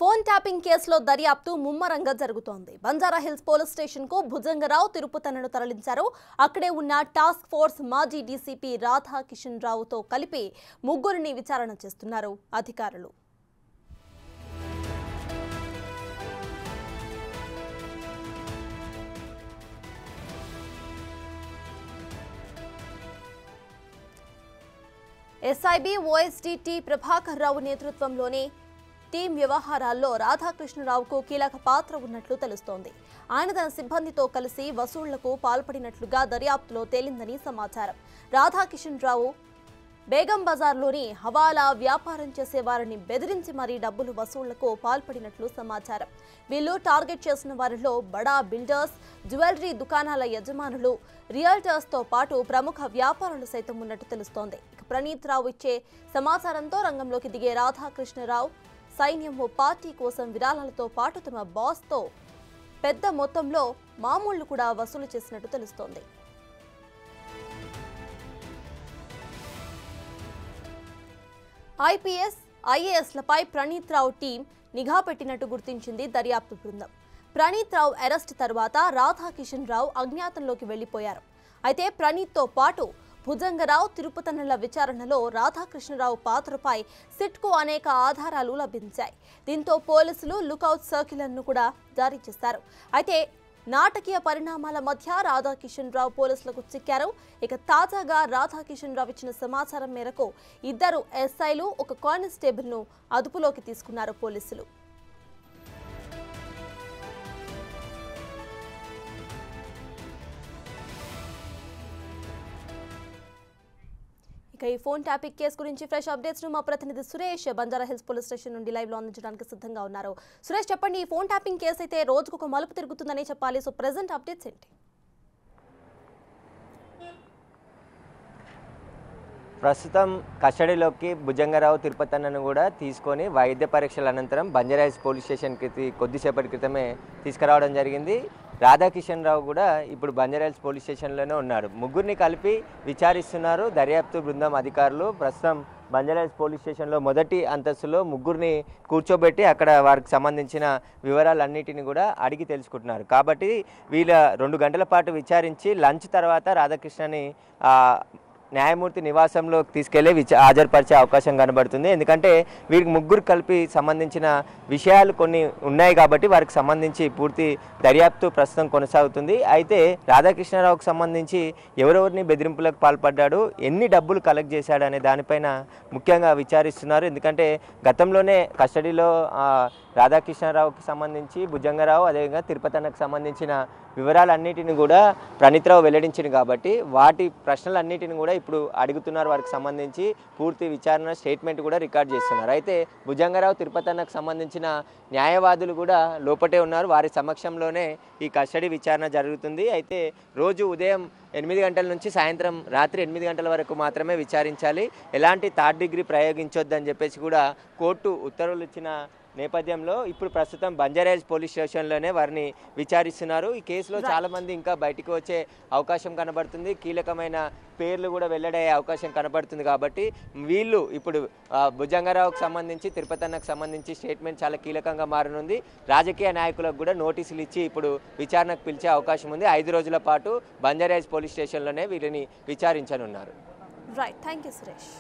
Phone tapping కేసులో దర్యాప్తు ముమ్మరంగా జరుగుతోంది. బంజారాహిల్స్ పోలీస్ స్టేషన్ కు భుజంగరావు తిరుపతన్నను తరలించారు. అక్కడే ఉన్న టాస్క్ ఫోర్స్ మాజీ డీసీపీ రాధాకిషన్ రావుతో కలిపి ముగ్గురిని విచారణ చేస్తున్నారు అధికారులు. SIB OSD T Prabhakar Rao నేతృత్వంలోని టీం వ్యవహారాల్లో రాధాకృష్ణరావుకు కీలక పాత్ర ఉన్నట్లు తెలుస్తోంది. ఆయన తన సిబ్బందితో కలిసి వసూళ్లకు పాల్పడినట్లుగా దర్యాప్తులో తేలిందని సమాచారం. రాధాకిషన్ రావు బేగం బజార్లోని హవాలా వ్యాపారం చేసే వారిని బెదిరించి మరీ డబ్బులు వసూళ్లకు పాల్పడినట్లు సమాచారం. వీళ్ళు టార్గెట్ చేసిన వారిలో బడా బిల్డర్స్, జ్యువెలరీ దుకాణాల యజమానులు, రియల్టర్స్తో పాటు ప్రముఖ వ్యాపారులు సైతం ఉన్నట్టు తెలుస్తోంది. ప్రణీత్ రావు ఇచ్చే సమాచారంతో రంగంలోకి దిగే రాధాకృష్ణరావు సైన్యం ఓ పార్టీ కోసం విరాళాలతో పాటు తమ బాస్తో పెద్ద మొత్తంలో మామూళ్లు కూడా వసూలు చేసినట్టు తెలుస్తోంది. ఐపీఎస్, ఐఏఎస్లపై ప్రణీత్ రావు టీం నిఘా పెట్టినట్టు గుర్తించింది దర్యాప్తు బృందం. ప్రణీత్ రావు అరెస్ట్ తర్వాత రాధాకిషన్ రావు అజ్ఞాతంలోకి వెళ్లిపోయారు. అయితే ప్రణీత్తో పాటు భుజంగరావు, తిరుపతన్నల విచారణలో రాధాకృష్ణరావు పాత్రపై సిట్కు అనేక ఆధారాలు లభించాయి. దీంతో పోలీసులు లుకౌట్ సర్క్యులర్ను కూడా జారీ చేశారు. అయితే నాటకీయ పరిణామాల మధ్య రాధాకిషన్ రావు పోలీసులకు చిక్కారు. ఇక తాజాగా రాధాకిషన్ రావు ఇచ్చిన సమాచారం మేరకు ఇద్దరు ఎస్ఐలు, ఒక కానిస్టేబుల్ ను అదుపులోకి తీసుకున్నారు పోలీసులు. ఈ ఫోన్ ట్యాపింగ్ కేసు గురించి ఫ్రెష్ అప్డేట్స్ ను మా ప్రతినిధి సురేష్ బంజారాహిల్స్ పోలీస్ స్టేషన్ నుండి లైవ్ లో అందించడానికి సిద్ధంగా ఉన్నారు. సురేష్, చెప్పండి, ఈ ఫోన్ ట్యాపింగ్ కేసు అయితే రోజుకు ఒక మలుపు తిరుగుతుందని చెప్పాలి. సో ప్రెజెంట్ అప్డేట్స్ ఏంటి? ప్రస్తుతం కస్టడీలోకి భుజంగరావు, తిరుపతన్నను కూడా తీసుకొని వైద్య పరీక్షల అనంతరం బంజారాహిల్స్ పోలీస్ స్టేషన్కి కొద్దిసేపటి క్రితమే తీసుకురావడం జరిగింది. రాధాకిషన్ రావు కూడా ఇప్పుడు బంజారాహిల్స్ పోలీస్ స్టేషన్లోనే ఉన్నారు. ముగ్గురిని కలిపి విచారిస్తున్నారు దర్యాప్తు బృందం అధికారులు. ప్రస్తుతం బంజారాహిల్స్ పోలీస్ స్టేషన్లో మొదటి అంతస్తులో ముగ్గురిని కూర్చోబెట్టి అక్కడ వారికి సంబంధించిన వివరాలన్నిటిని కూడా అడిగి తెలుసుకుంటున్నారు. కాబట్టి వీళ్ళ 2 గంటల పాటు విచారించి లంచ్ తర్వాత రాధాకృష్ణని న్యాయమూర్తి నివాసంలో తీసుకెళ్లి హాజరుపరిచే అవకాశం కనబడుతుంది. ఎందుకంటే వీరికి ముగ్గురు కలిపి సంబంధించిన విషయాలు కొన్ని ఉన్నాయి కాబట్టి వారికి సంబంధించి పూర్తి దర్యాప్తు ప్రస్తుతం కొనసాగుతుంది. అయితే రాధాకృష్ణరావుకు సంబంధించి ఎవరెవరిని బెదిరింపులకు పాల్పడ్డాడు, ఎన్ని డబ్బులు కలెక్ట్ చేశాడు అనే దానిపైన ముఖ్యంగా విచారిస్తున్నారు. ఎందుకంటే గతంలోనే కస్టడీలో రాధాకృష్ణరావుకి సంబంధించి భుజంగరావు, అదేవిధంగా తిరుపతన్నకు సంబంధించిన వివరాలన్నిటిని కూడా ప్రణీత్ రావు వెల్లడించింది కాబట్టి వాటి ప్రశ్నలన్నిటిని కూడా ఇప్పుడు అడుగుతున్నారు. వారికి సంబంధించి పూర్తి విచారణ స్టేట్మెంట్ కూడా రికార్డ్ చేస్తున్నారు. అయితే భుజంగరావు, తిరుపతన్నకు సంబంధించిన న్యాయవాదులు కూడా లోపటే ఉన్నారు. వారి సమక్షంలోనే ఈ కస్టడీ విచారణ జరుగుతుంది. అయితే రోజు ఉదయం 8 గంటల నుంచి సాయంత్రం రాత్రి 8 గంటల వరకు మాత్రమే విచారించాలి, ఎలాంటి థర్డ్ డిగ్రీ ప్రయోగించొద్దని చెప్పేసి కూడా కోర్టు ఉత్తర్వులు ఇచ్చిన నేపథ్యంలో ఇప్పుడు ప్రస్తుతం బంజారాహిల్స్ పోలీస్ స్టేషన్లోనే వారిని విచారిస్తున్నారు. ఈ కేసులో చాలామంది ఇంకా బయటికి వచ్చే అవకాశం కనబడుతుంది. కీలకమైన పేర్లు కూడా వెల్లడయ్యే అవకాశం కనబడుతుంది. కాబట్టి వీళ్ళు ఇప్పుడు భుజంగరావుకు సంబంధించి, తిరుపతన్నకు సంబంధించి స్టేట్మెంట్ చాలా కీలకంగా మారనుంది. రాజకీయ నాయకులకు కూడా నోటీసులు ఇచ్చి ఇప్పుడు విచారణకు పిలిచే అవకాశం ఉంది. 5 రోజుల పాటు బంజారాహిల్స్ పోలీస్ స్టేషన్లోనే వీరిని విచారించనున్నారు. Right, thank you Suresh.